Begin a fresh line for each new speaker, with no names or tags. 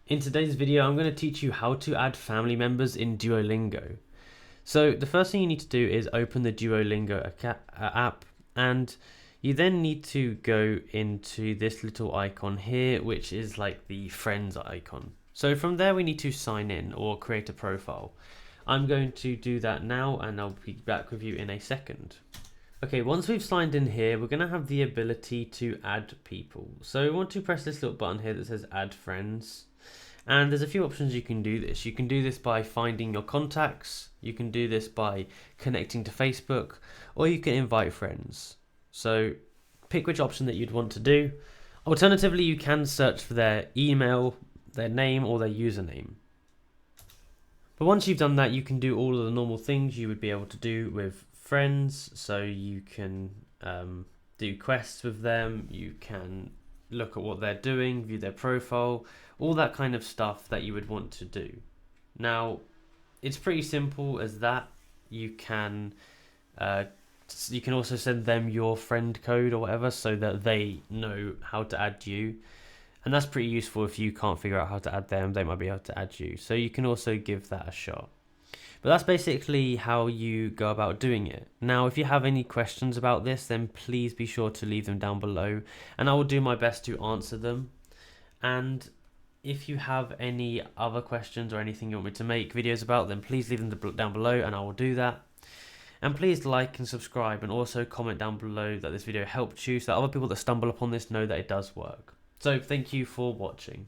In today's video, I'm going to teach you how to add family members in Duolingo. So the first thing you need to do is open the Duolingo app, and you then need to go into this little icon here, which is like the friends icon. So from there we need to sign in or create a profile. I'm going to do that now and I'll be back with you in a second. Okay, once we've signed in here, we're going to have the ability to add people. So we want to press this little button here that says add friends. And there's a few options you can do this. You can do this by finding your contacts, you can do this by connecting to Facebook, or you can invite friends. So pick which option that you'd want to do. Alternatively, you can search for their email, their name, or their username. But once you've done that, you can do all of the normal things you would be able to do with friends. So you can do quests with them, you can look at what they're doing, view their profile, all that kind of stuff that you would want to do. Now, it's pretty simple as that. You can also send them your friend code or whatever so that they know how to add you. And that's pretty useful if you can't figure out how to add them, they might be able to add you. So you can also give that a shot. But that's basically how you go about doing it. Now, if you have any questions about this, then please be sure to leave them down below, and I will do my best to answer them. And if you have any other questions or anything you want me to make videos about, then please leave them down below and I will do that. And please like and subscribe, and also comment down below that this video helped you so that other people that stumble upon this know that it does work. So thank you for watching.